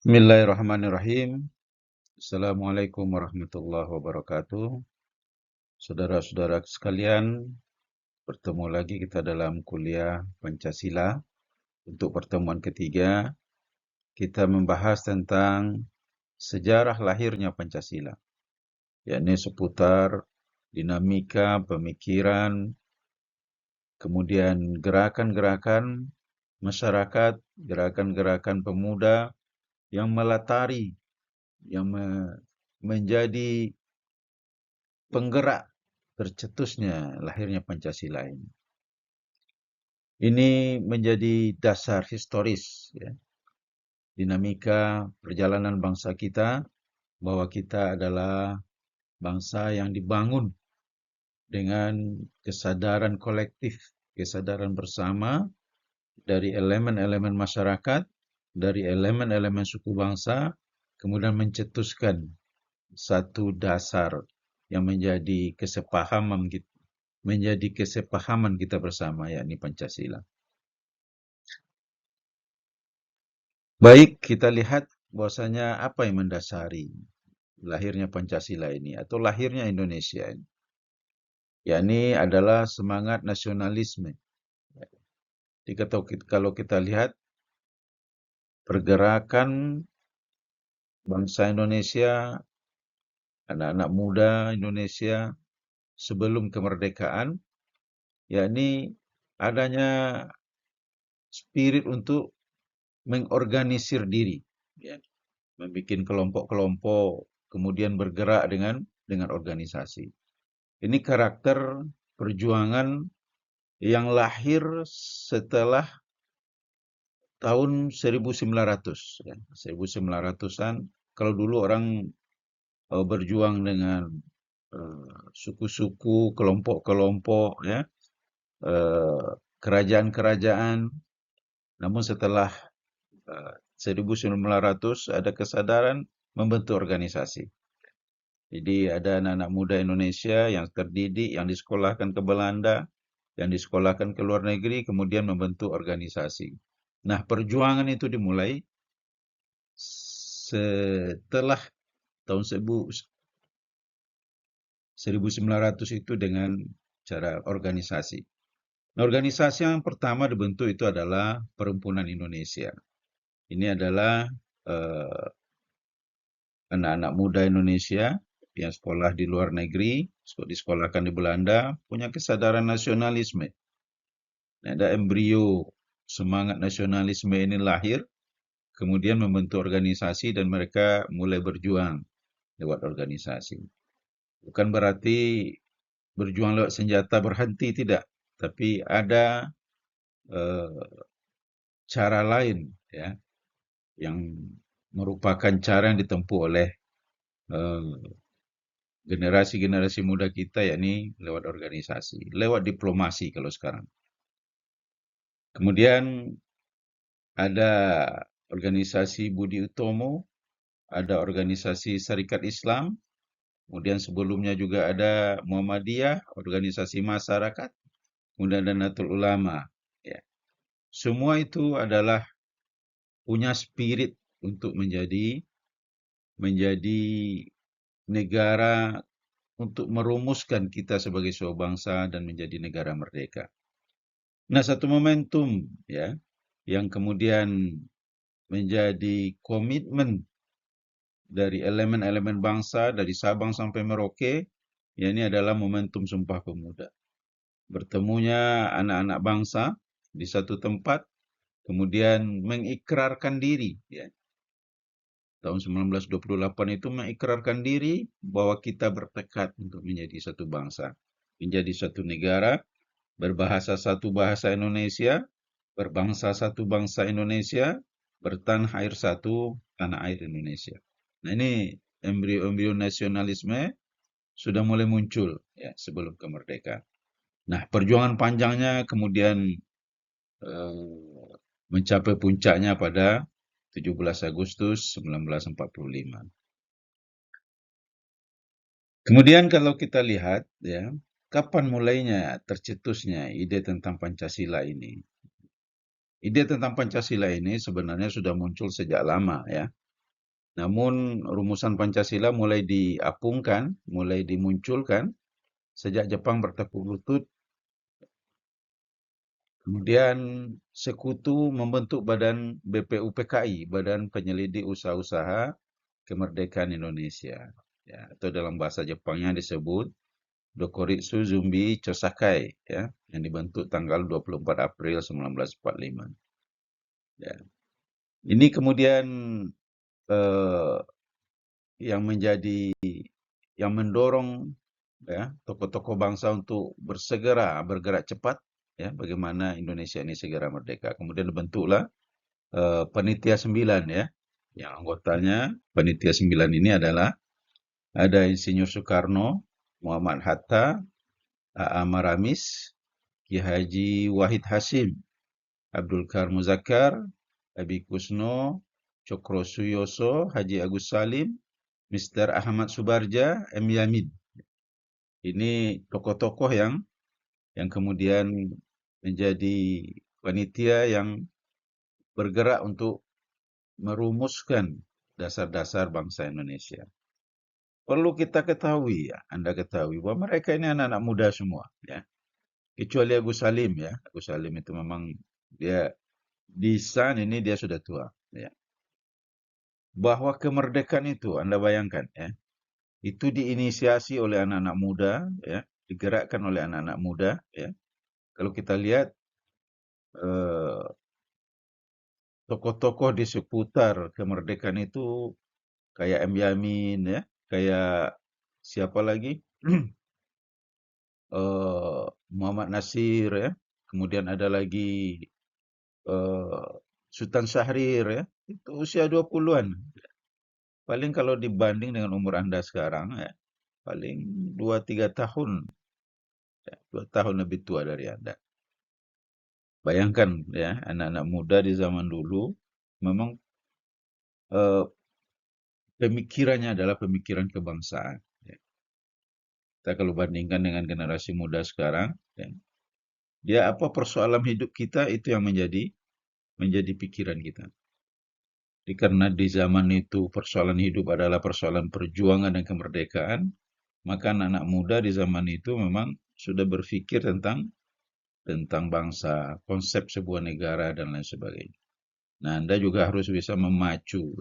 Bismillahirrahmanirrahim. Assalamualaikum warahmatullahi wabarakatuh. Saudara-saudara sekalian, bertemu lagi kita dalam kuliah Pancasila. Untuk pertemuan ketiga, kita membahas tentang sejarah lahirnya Pancasila, yakni seputar dinamika pemikiran, kemudian gerakan-gerakan masyarakat, gerakan-gerakan pemuda yang melatari, yang menjadi penggerak tercetusnya lahirnya Pancasila ini. Ini menjadi dasar historis, ya, dinamika perjalanan bangsa kita, bahwa kita adalah bangsa yang dibangun dengan kesadaran kolektif, kesadaran bersama dari elemen-elemen masyarakat, dari elemen-elemen suku bangsa, kemudian mencetuskan satu dasar yang menjadi kesepahaman kita bersama, yakni Pancasila. Baik, kita lihat bahwasanya apa yang mendasari lahirnya Pancasila ini atau lahirnya Indonesia ini, yakni adalah semangat nasionalisme. Jadi kalau kita lihat pergerakan bangsa Indonesia, anak-anak muda Indonesia sebelum kemerdekaan, yakni adanya spirit untuk mengorganisir diri, ya, membuat kelompok-kelompok, kemudian bergerak dengan organisasi. Ini karakter perjuangan yang lahir setelah tahun 1900, ya, 1900-an. Kalau dulu orang berjuang dengan suku-suku, kelompok-kelompok, ya, kerajaan-kerajaan. Namun setelah 1900 ada kesadaran membentuk organisasi. Jadi ada anak-anak muda Indonesia yang terdidik, yang disekolahkan ke Belanda, yang disekolahkan ke luar negeri, kemudian membentuk organisasi. Nah, perjuangan itu dimulai setelah tahun 1900 itu dengan cara organisasi. Nah, organisasi yang pertama dibentuk itu adalah Perhimpunan Indonesia. Ini adalah anak-anak muda Indonesia yang sekolah di luar negeri, disekolahkan di Belanda, punya kesadaran nasionalisme. Ada embrio semangat nasionalisme ini lahir, kemudian membentuk organisasi dan mereka mulai berjuang lewat organisasi. Bukan berarti berjuang lewat senjata berhenti, tidak. Tapi ada cara lain, ya, yang merupakan cara yang ditempuh oleh generasi-generasi muda kita, yakni lewat organisasi, lewat diplomasi kalau sekarang. Kemudian ada organisasi Budi Utomo, ada organisasi Serikat Islam, kemudian sebelumnya juga ada Muhammadiyah, organisasi masyarakat, kemudian ada Nahdlatul Ulama. Ya. Semua itu adalah punya spirit untuk menjadi negara, untuk merumuskan kita sebagai sebuah bangsa dan menjadi negara merdeka. Nah, satu momentum, ya, yang kemudian menjadi komitmen dari elemen-elemen bangsa dari Sabang sampai Merauke, ya, ini adalah momentum Sumpah Pemuda. Bertemunya anak-anak bangsa di satu tempat, kemudian mengikrarkan diri, ya. Tahun 1928 itu mengikrarkan diri bahwa kita bertekad untuk menjadi satu bangsa, menjadi satu negara, berbahasa satu bahasa Indonesia, berbangsa satu bangsa Indonesia, bertanah air satu tanah air Indonesia. Nah, ini embrio-embrio nasionalisme sudah mulai muncul, ya, sebelum kemerdekaan. Nah, perjuangan panjangnya kemudian mencapai puncaknya pada 17 Agustus 1945. Kemudian kalau kita lihat, ya, kapan mulainya tercetusnya ide tentang Pancasila ini? Ide tentang Pancasila ini sebenarnya sudah muncul sejak lama, ya. Namun rumusan Pancasila mulai diapungkan, mulai dimunculkan sejak Jepang bertekuk lutut. Kemudian Sekutu membentuk Badan BPUPKI, Badan Penyelidik Usaha-Usaha Kemerdekaan Indonesia. Ya, atau dalam bahasa Jepangnya disebut Dokuritsu Zumbi Chosakai, ya, yang dibentuk tanggal 24 April 1945. Ya. Ini kemudian eh, yang mendorong ya tokoh-tokoh bangsa untuk bergerak cepat ya bagaimana Indonesia ini segera merdeka. Kemudian dibentuklah Panitia 9 ya. Yang anggotanya Panitia 9 ini adalah ada Insinyur Soekarno, Muhammad Hatta, A.A. Maramis, Ki Haji Wahid Hasyim, Abdul Karim Muzakkar, Abi Kusno, Cokro Suyoso, Haji Agus Salim, Mr. Ahmad Subarja, M. Yamin. Ini tokoh-tokoh yang kemudian menjadi panitia yang bergerak untuk merumuskan dasar-dasar bangsa Indonesia. Perlu kita ketahui ya, Anda ketahui bahwa mereka ini anak-anak muda semua ya. Kecuali Agus Salim ya. Agus Salim itu memang dia di sana ini dia sudah tua ya. Bahwa kemerdekaan itu Anda bayangkan ya, itu diinisiasi oleh anak-anak muda ya, digerakkan oleh anak-anak muda ya. Kalau kita lihat eh, tokoh-tokoh di seputar kemerdekaan itu kayak M. Yamin ya, kayak siapa lagi? Muhammad Nasir ya. Kemudian ada lagi eh, Sultan Syahrir ya. Itu usia 20-an. Paling kalau dibanding dengan umur Anda sekarang ya, paling 2-3 tahun, ya, 2 tahun lebih tua dari Anda. Bayangkan ya, anak-anak muda di zaman dulu memang eh, pemikirannya adalah pemikiran kebangsaan. Ya. Kita kalau bandingkan dengan generasi muda sekarang, ya, dia apa persoalan hidup kita itu yang menjadi pikiran kita. Jadi karena di zaman itu persoalan hidup adalah persoalan perjuangan dan kemerdekaan, maka anak-anak muda di zaman itu memang sudah berpikir tentang bangsa, konsep sebuah negara dan lain sebagainya. Nah, Anda juga harus bisa memacu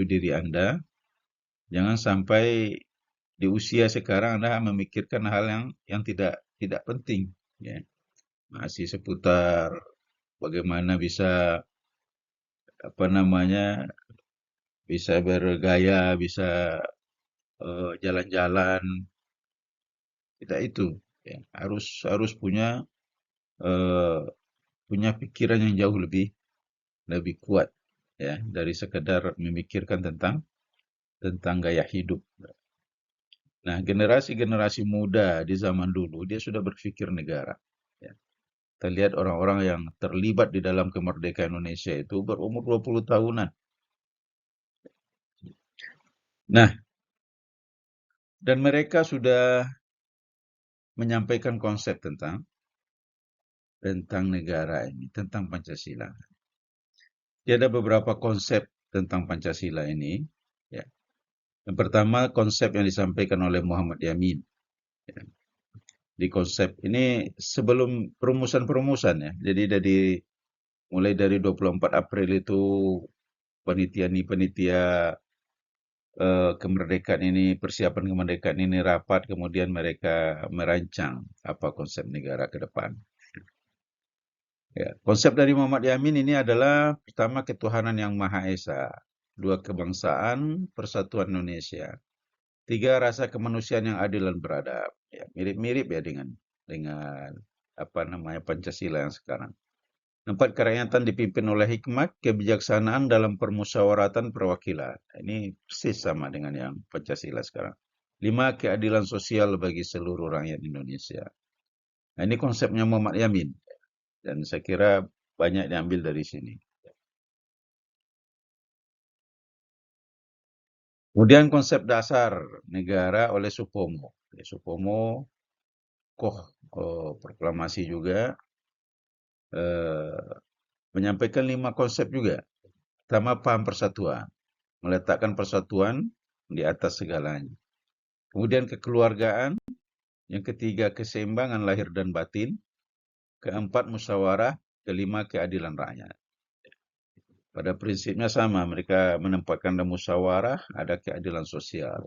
diri Anda. Jangan sampai di usia sekarang Anda memikirkan hal yang tidak penting, ya. Masih seputar bagaimana bisa apa namanya bisa bergaya, bisa jalan-jalan, tidak itu. Ya. Harus eh, punya pikiran yang jauh lebih kuat ya dari sekedar memikirkan tentang gaya hidup. Nah, generasi-generasi muda di zaman dulu dia sudah berpikir negara. Ya. Kita lihat orang-orang yang terlibat di dalam kemerdekaan Indonesia itu berumur 20 tahunan. Nah, dan mereka sudah menyampaikan konsep tentang negara ini, tentang Pancasila. Jadi ada beberapa konsep tentang Pancasila ini. Ya. Yang pertama, konsep yang disampaikan oleh Muhammad Yamin. Ya. Di konsep ini sebelum perumusan-perumusan ya. Jadi mulai dari 24 April itu panitia kemerdekaan ini, persiapan kemerdekaan ini rapat, kemudian mereka merancang apa konsep negara ke depan. Ya, konsep dari Muhammad Yamin ini adalah pertama ketuhanan yang Maha Esa, dua kebangsaan, persatuan Indonesia, tiga rasa kemanusiaan yang adil dan beradab. Ya, mirip-mirip ya dengan apa namanya Pancasila yang sekarang. Empat, kerakyatan dipimpin oleh hikmat, kebijaksanaan dalam permusyawaratan perwakilan. Ini persis sama dengan yang Pancasila sekarang. 5, keadilan sosial bagi seluruh rakyat Indonesia. Nah, ini konsepnya Muhammad Yamin. Dan saya kira banyak diambil dari sini. Kemudian konsep dasar negara oleh Supomo. Supomo, Koh proklamasi juga, menyampaikan 5 konsep juga. Pertama, paham persatuan. meletakkan persatuan di atas segalanya. Kemudian kekeluargaan, yang ketiga keseimbangan lahir dan batin, keempat musyawarah, kelima keadilan rakyat. Pada prinsipnya sama, mereka menempatkan ada musyawarah, ada keadilan sosial.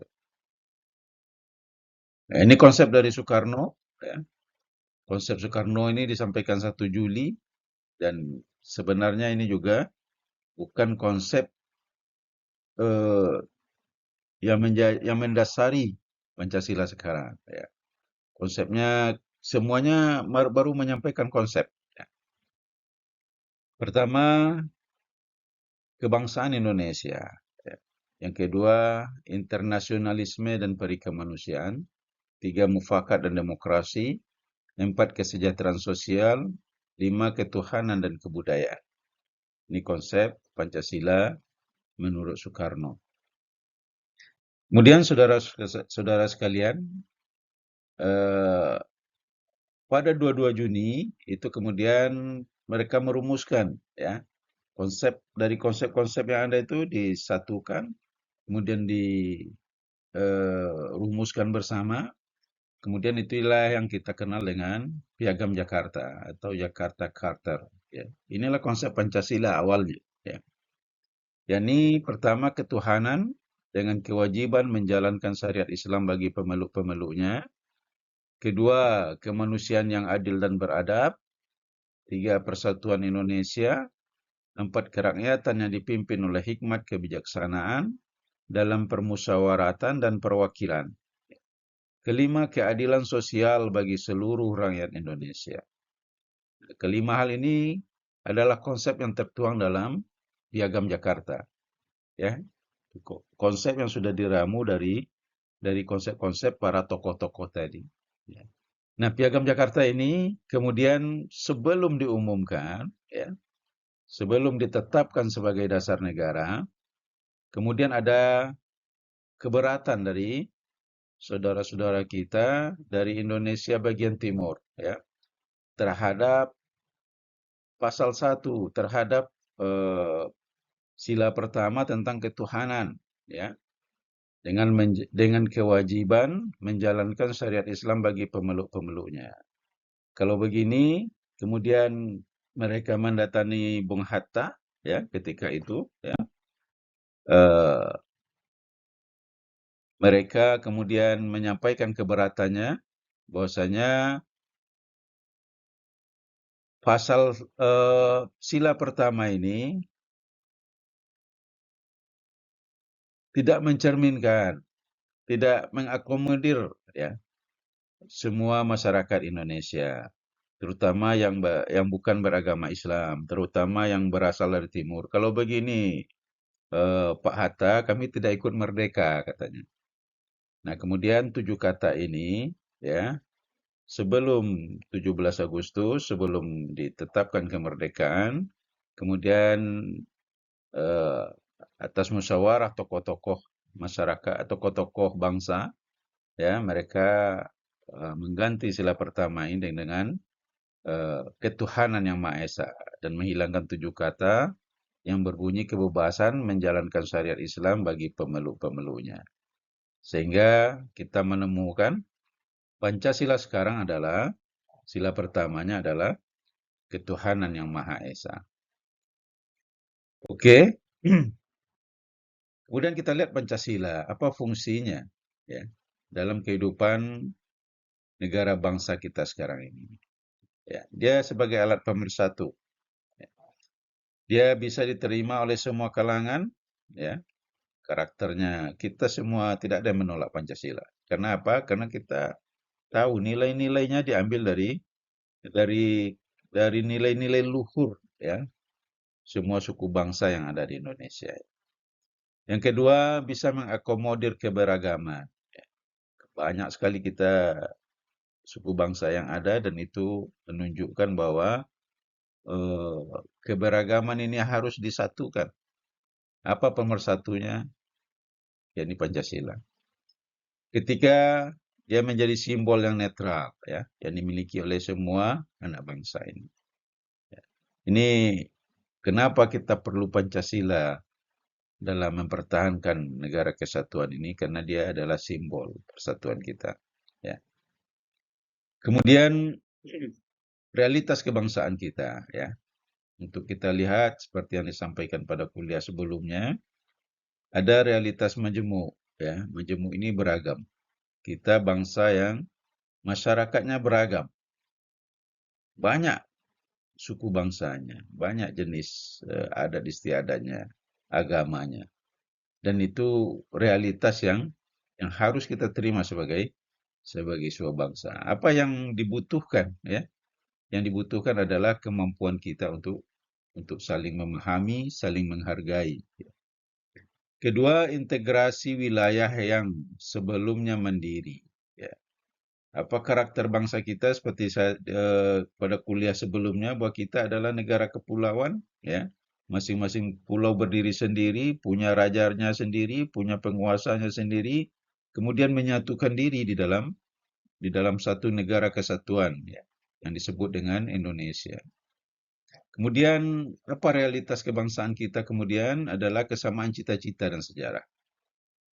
Nah, ini konsep dari Soekarno. Ya. Konsep Soekarno ini disampaikan 1 Juli, dan sebenarnya ini juga bukan konsep yang mendasari Pancasila sekarang. Ya. Konsepnya semuanya baru menyampaikan konsep. Ya. Pertama, kebangsaan Indonesia. Ya. Yang kedua, internasionalisme dan perikemanusiaan. 3, mufakat dan demokrasi. 4, kesejahteraan sosial. 5, ketuhanan dan kebudayaan. Ini konsep Pancasila menurut Soekarno. Kemudian saudara sekalian, pada 22 Juni itu kemudian mereka merumuskan, ya, konsep-konsep yang ada itu disatukan, kemudian dirumuskan bersama. Kemudian itulah yang kita kenal dengan Piagam Jakarta atau Jakarta Charter. Ya. Inilah konsep Pancasila awalnya. Ya. Yakni pertama ketuhanan dengan kewajiban menjalankan syariat Islam bagi pemeluk-pemeluknya. Kedua, kemanusiaan yang adil dan beradab. 3, persatuan Indonesia. 4, kerakyatan yang dipimpin oleh hikmat kebijaksanaan dalam permusyawaratan dan perwakilan. Kelima, keadilan sosial bagi seluruh rakyat Indonesia. Kelima hal ini adalah konsep yang tertuang dalam Piagam Jakarta. Ya, konsep yang sudah diramu dari konsep-konsep para tokoh-tokoh tadi. Ya. Nah, Piagam Jakarta ini kemudian sebelum diumumkan, ya, sebelum ditetapkan sebagai dasar negara, kemudian ada keberatan dari saudara-saudara kita dari Indonesia bagian timur, ya, terhadap pasal 1, terhadap sila pertama tentang ketuhanan, ya, dengan kewajiban menjalankan syariat Islam bagi pemeluk-pemeluknya. Kalau begini, kemudian mereka mendatangi Bung Hatta, ya, ketika itu, ya, mereka kemudian menyampaikan keberatannya bahwasanya pasal sila pertama ini tidak mencerminkan, tidak mengakomodir, ya, semua masyarakat Indonesia, terutama yang bukan beragama Islam, terutama yang berasal dari timur. Kalau begini, Pak Hatta, kami tidak ikut merdeka, katanya. Nah, kemudian 7 kata ini, ya, sebelum 17 Agustus, sebelum ditetapkan kemerdekaan, kemudian atas musyawarah tokoh-tokoh masyarakat, tokoh-tokoh bangsa, ya, mereka mengganti sila pertama ini dengan ketuhanan yang Maha Esa dan menghilangkan 7 kata yang berbunyi kebebasan menjalankan syariat Islam bagi pemeluk-pemeluknya. Sehingga kita menemukan Pancasila sekarang adalah sila pertamanya adalah ketuhanan yang Maha Esa. Oke. Kemudian kita lihat Pancasila, apa fungsinya, ya, dalam kehidupan negara bangsa kita sekarang ini. Ya, dia sebagai alat pemersatu. Ya. Dia bisa diterima oleh semua kalangan, ya. Karakternya kita semua tidak ada yang menolak Pancasila. Karena apa? Karena kita tahu nilai-nilainya diambil dari nilai-nilai luhur, ya, semua suku bangsa yang ada di Indonesia. Yang kedua, bisa mengakomodir keberagaman. Ya. Banyak sekali kita suku bangsa yang ada dan itu menunjukkan bahwa keberagaman ini harus disatukan. Apa pemersatunya? Yakni Pancasila. Ketika dia menjadi simbol yang netral, ya, yang dimiliki oleh semua anak bangsa ini. Ya. Ini kenapa kita perlu Pancasila dalam mempertahankan negara kesatuan ini karena dia adalah simbol persatuan kita. Ya. Kemudian realitas kebangsaan kita, ya. Untuk kita lihat seperti yang disampaikan pada kuliah sebelumnya, ada realitas majemuk, ya. Majemuk ini beragam. Kita bangsa yang masyarakatnya beragam. Banyak suku bangsanya, banyak jenis adat istiadatnya, agamanya. Dan itu realitas yang harus kita terima sebagai sebuah bangsa. Apa yang dibutuhkan, ya? Yang dibutuhkan adalah kemampuan kita untuk saling memahami, saling menghargai. Kedua, integrasi wilayah yang sebelumnya mandiri. Ya. Apa karakter bangsa kita seperti saya pada kuliah sebelumnya bahwa kita adalah negara kepulauan, ya. Masing-masing pulau berdiri sendiri, punya rajanya sendiri, punya penguasanya sendiri, kemudian menyatukan diri di dalam satu negara kesatuan, ya, yang disebut dengan Indonesia. Kemudian apa realitas kebangsaan kita kemudian adalah kesamaan cita-cita dan sejarah.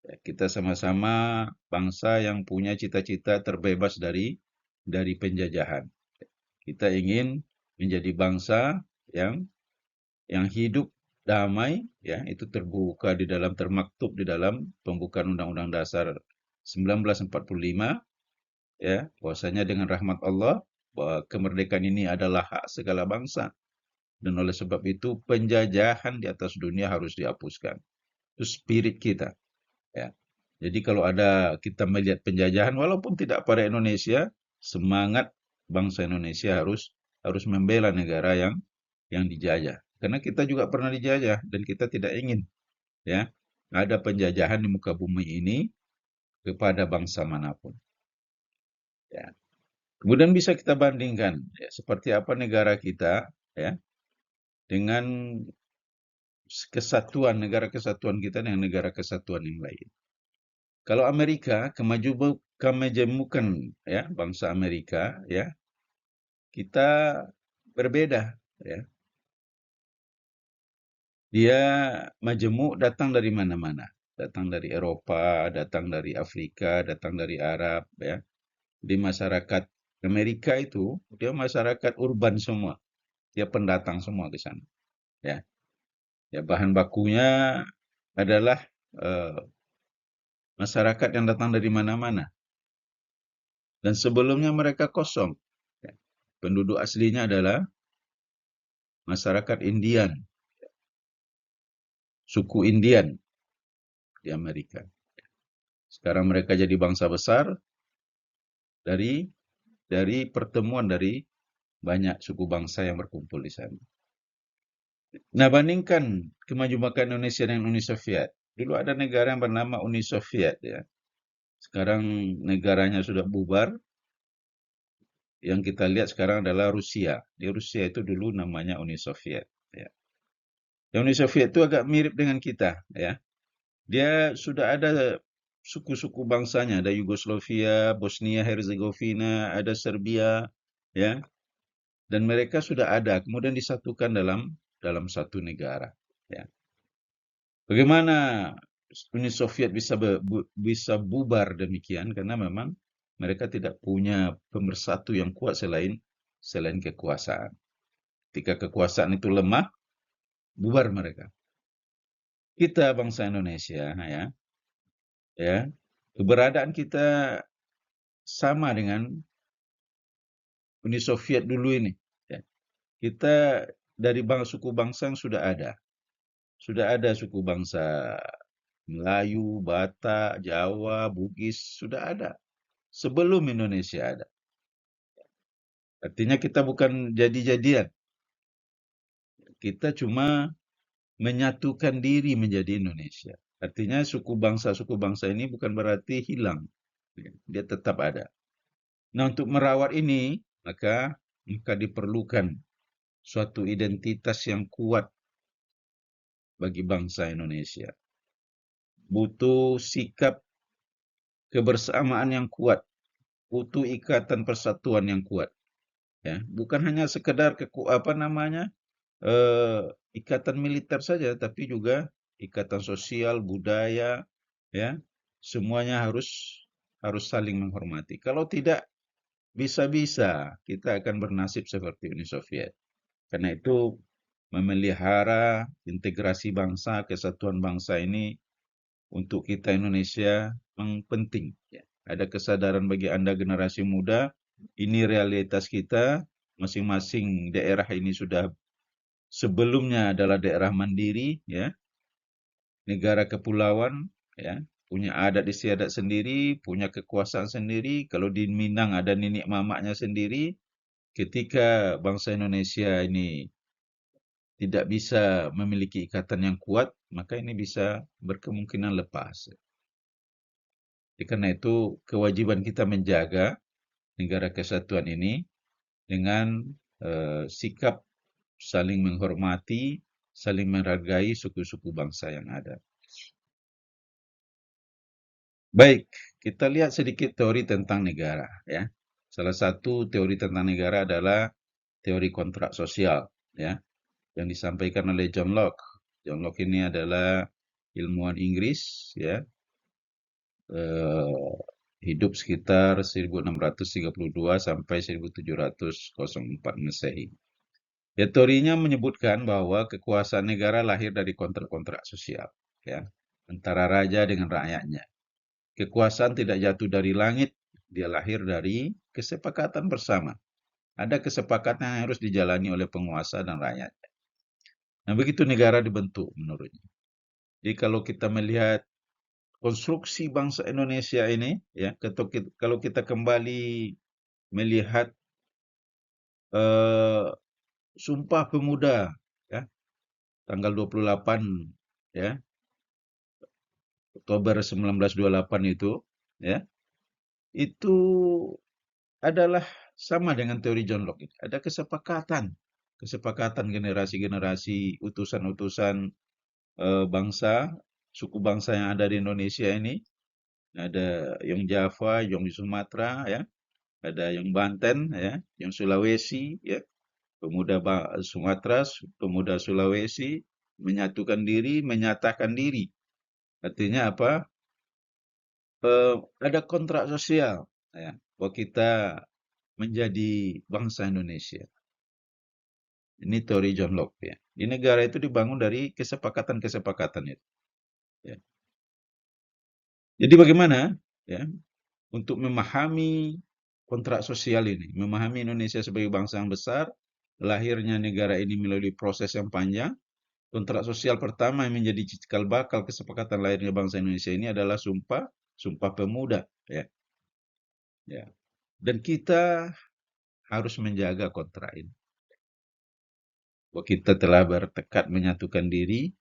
Ya, kita sama-sama bangsa yang punya cita-cita terbebas dari penjajahan. Kita ingin menjadi bangsa yang hidup damai, ya, itu terbuka termaktub di dalam pembukaan Undang-Undang Dasar 1945, ya, bahwasanya dengan rahmat Allah bahwa kemerdekaan ini adalah hak segala bangsa. Dan oleh sebab itu penjajahan di atas dunia harus dihapuskan. Itu spirit kita. Ya. Jadi kalau kita melihat penjajahan, walaupun tidak pada Indonesia, semangat bangsa Indonesia harus membela negara yang dijajah. Karena kita juga pernah dijajah dan kita tidak ingin, ya, ada penjajahan di muka bumi ini kepada bangsa manapun. Ya. Kemudian bisa kita bandingkan, ya, seperti apa negara kita, ya, dengan negara kesatuan kita dengan negara kesatuan yang lain. Kalau Amerika, kemajemukan, ya, bangsa Amerika, ya, kita berbeda, ya. Dia majemuk datang dari mana-mana. Datang dari Eropa, datang dari Afrika, datang dari Arab, ya. Di masyarakat Amerika itu, dia masyarakat urban semua. Dia pendatang semua ke sana, ya. Ya, bahan bakunya adalah masyarakat yang datang dari mana-mana. Dan sebelumnya mereka kosong. Ya. Penduduk aslinya adalah masyarakat Indian, suku Indian di Amerika. Sekarang mereka jadi bangsa besar dari pertemuan dari banyak suku bangsa yang berkumpul di sana. Nah, bandingkan kemajuan Indonesia dengan Uni Soviet. Dulu ada negara yang bernama Uni Soviet, ya. Sekarang negaranya sudah bubar. Yang kita lihat sekarang adalah Rusia. Di Rusia itu dulu namanya Uni Soviet, ya. Uni Soviet itu agak mirip dengan kita, ya. Dia sudah ada suku-suku bangsanya, ada Yugoslavia, Bosnia Herzegovina, ada Serbia, ya. Dan mereka sudah ada, kemudian disatukan dalam satu negara, ya. Bagaimana Uni Soviet bisa bubar demikian? Karena memang mereka tidak punya pemersatu yang kuat selain kekuasaan. Ketika kekuasaan itu lemah, bubar mereka. Kita bangsa Indonesia, ya, keberadaan kita sama dengan Uni Soviet dulu ini. Ya. Kita dari suku bangsa yang sudah ada. Sudah ada suku bangsa Melayu, Batak, Jawa, Bugis, sudah ada. Sebelum Indonesia ada. Artinya kita bukan jadi-jadian. Kita cuma menyatukan diri menjadi Indonesia. Artinya suku bangsa ini bukan berarti hilang. Dia tetap ada. Nah, untuk merawat ini, maka diperlukan suatu identitas yang kuat bagi bangsa Indonesia. Butuh sikap kebersamaan yang kuat, butuh ikatan persatuan yang kuat. Ya, bukan hanya sekedar ikatan militer saja, tapi juga ikatan sosial, budaya, ya, semuanya harus saling menghormati. Kalau tidak, bisa-bisa kita akan bernasib seperti Uni Soviet. Karena itu memelihara integrasi bangsa, kesatuan bangsa ini untuk kita Indonesia memang penting. Ya. Ada kesadaran bagi Anda generasi muda, ini realitas kita, masing-masing daerah ini sudah sebelumnya adalah daerah mandiri, ya, negara kepulauan, ya, punya adat istiadat sendiri, punya kekuasaan sendiri. Kalau di Minang ada nenek mamaknya sendiri. Ketika bangsa Indonesia ini tidak bisa memiliki ikatan yang kuat, maka ini bisa berkemungkinan lepas. Karena itu kewajiban kita menjaga negara kesatuan ini dengan sikap saling menghormati, saling menghargai suku-suku bangsa yang ada. Baik, kita lihat sedikit teori tentang negara, ya. Salah satu teori tentang negara adalah teori kontrak sosial, ya, yang disampaikan oleh John Locke. John Locke ini adalah ilmuwan Inggris, ya, eh, hidup sekitar 1632 sampai 1704 Masehi. Ya, teorinya menyebutkan bahwa kekuasaan negara lahir dari kontrak-kontrak sosial, ya, antara raja dengan rakyatnya. Kekuasaan tidak jatuh dari langit, dia lahir dari kesepakatan bersama. Ada kesepakatan yang harus dijalani oleh penguasa dan rakyat. Nah, begitu negara dibentuk menurutnya. Jadi kalau kita melihat konstruksi bangsa Indonesia ini, ya, kalau kita kembali melihat eh, Sumpah Pemuda, ya, tanggal 28, ya, Oktober 1928 ya, itu adalah sama dengan teori John Locke. Ada kesepakatan generasi-generasi utusan-utusan bangsa, suku bangsa yang ada di Indonesia ini. Ada yang Java, yang di Sumatera, ya, ada yang Banten, ya, yang Sulawesi, ya, pemuda Sumatera, pemuda Sulawesi menyatukan diri, menyatakan diri. Artinya apa? Ada kontrak sosial, ya, bahwa kita menjadi bangsa Indonesia. Ini teori John Locke, ya. Di negara itu dibangun dari kesepakatan-kesepakatan itu. Ya. Jadi bagaimana, ya, untuk memahami kontrak sosial ini, memahami Indonesia sebagai bangsa yang besar, lahirnya negara ini melalui proses yang panjang. Kontrak sosial pertama yang menjadi cikal bakal kesepakatan lahirnya bangsa Indonesia ini adalah Sumpah Pemuda, ya. Ya. Dan kita harus menjaga kontrak ini. Bahwa kita telah bertekad menyatukan diri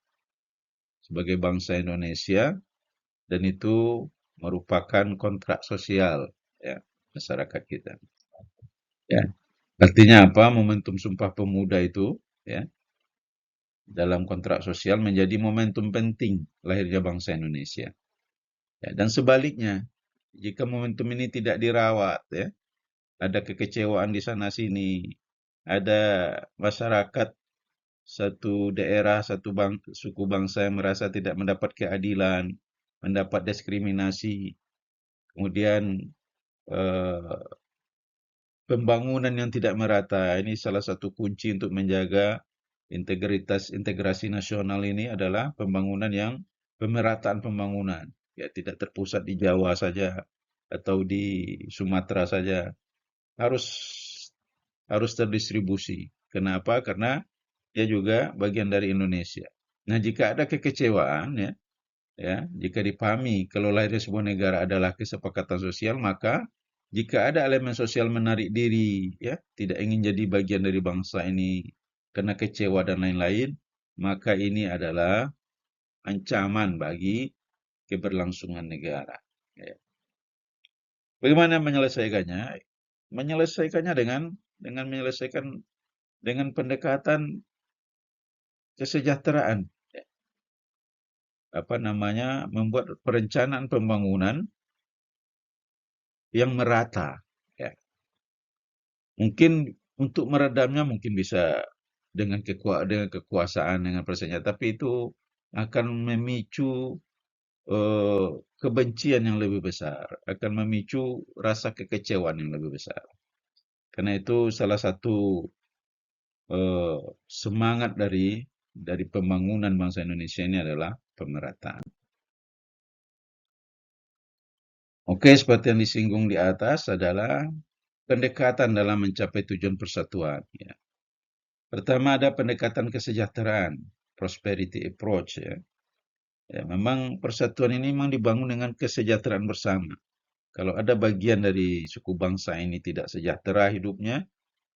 sebagai bangsa Indonesia, dan itu merupakan kontrak sosial, ya, masyarakat kita. Ya. Artinya apa? Momentum Sumpah Pemuda itu, ya, dalam kontrak sosial menjadi momentum penting lahirnya bangsa Indonesia. Ya, dan sebaliknya, jika momentum ini tidak dirawat, ya, ada kekecewaan di sana sini, ada masyarakat satu daerah, suku bangsa yang merasa tidak mendapat keadilan, mendapat diskriminasi, kemudian eh, pembangunan yang tidak merata. Ini salah satu kunci untuk menjaga integrasi nasional ini adalah pemerataan pembangunan. Ya, tidak terpusat di Jawa saja atau di Sumatera saja. Harus harus terdistribusi. Kenapa? Karena dia juga bagian dari Indonesia. Nah, jika ada kekecewaan, jika dipahami kalau lahirnya sebuah negara adalah kesepakatan sosial, maka jika ada elemen sosial menarik diri, ya, tidak ingin jadi bagian dari bangsa ini karena kecewa dan lain-lain, maka ini adalah ancaman bagi keberlangsungan negara. Ya. Bagaimana menyelesaikannya? Menyelesaikannya dengan menyelesaikan dengan pendekatan kesejahteraan. Ya. Apa namanya? Membuat perencanaan pembangunan yang merata. Ya. Mungkin untuk meredamnya mungkin bisa dengan kekuasaan, dengan presenya, tapi itu akan memicu kebencian yang lebih besar, akan memicu rasa kekecewaan yang lebih besar. Karena itu salah satu semangat dari pembangunan bangsa Indonesia ini adalah pemerataan. Oke, seperti yang disinggung di atas adalah pendekatan dalam mencapai tujuan persatuan. Ya. Pertama ada pendekatan kesejahteraan, prosperity approach. Ya. Ya, memang persatuan ini memang dibangun dengan kesejahteraan bersama. Kalau ada bagian dari suku bangsa ini tidak sejahtera hidupnya,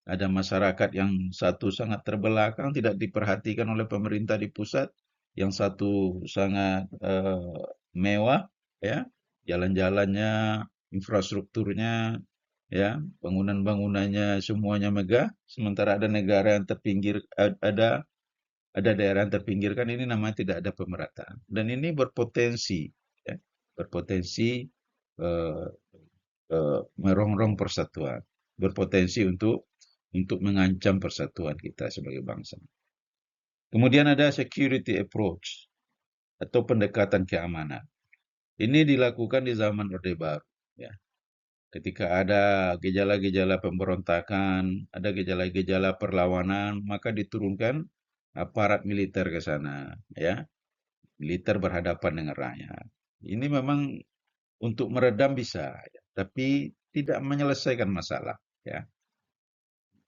ada masyarakat yang satu sangat terbelakang, tidak diperhatikan oleh pemerintah di pusat, yang satu sangat mewah, ya, jalan-jalannya, infrastrukturnya, ya, bangunan-bangunannya semuanya megah, sementara ada negara yang terpinggir, ada daerah yang terpinggirkan, ini namanya tidak ada pemerataan. Dan ini berpotensi, ya, berpotensi eh, merongrong persatuan, berpotensi untuk mengancam persatuan kita sebagai bangsa. Kemudian ada security approach atau pendekatan keamanan. Ini dilakukan di zaman Orde Baru. Ya. Ketika ada gejala-gejala pemberontakan, ada gejala-gejala perlawanan, maka diturunkan aparat militer ke sana. Ya. Militer berhadapan dengan rakyat. Ini memang untuk meredam bisa, ya, tapi tidak menyelesaikan masalah. Ya.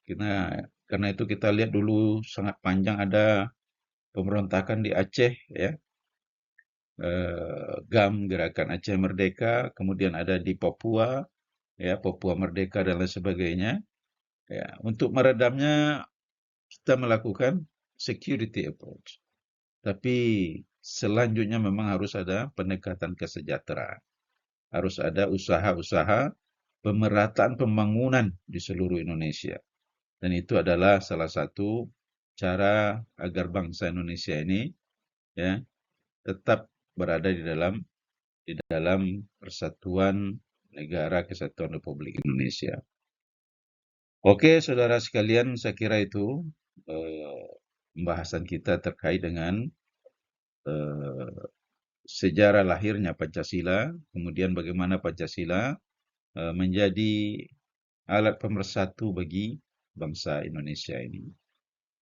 Karena itu kita lihat dulu sangat panjang ada pemberontakan di Aceh, ya, GAM Gerakan Aceh Merdeka, kemudian ada di Papua, ya, Papua Merdeka dan lain sebagainya. Ya, untuk meredamnya kita melakukan security approach, tapi selanjutnya memang harus ada pendekatan kesejahteraan, harus ada usaha-usaha pemerataan pembangunan di seluruh Indonesia. Dan itu adalah salah satu cara agar bangsa Indonesia ini, ya, tetap berada di dalam persatuan negara kesatuan Republik Indonesia. Oke, saudara sekalian, saya kira itu pembahasan kita terkait dengan eh, sejarah lahirnya Pancasila, kemudian bagaimana Pancasila menjadi alat pemersatu bagi bangsa Indonesia ini.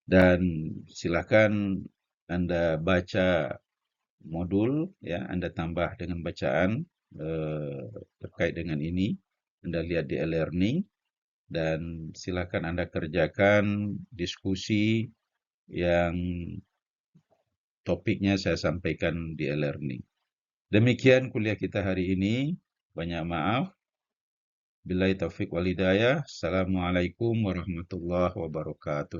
Dan silakan Anda baca modul, ya, Anda tambah dengan bacaan terkait dengan ini. Anda lihat di e-learning dan silakan Anda kerjakan diskusi yang topiknya saya sampaikan di e-learning. Demikian kuliah kita hari ini. Banyak maaf. Billahi taufiq wal hidayah. Assalamualaikum warahmatullahi wabarakatuh.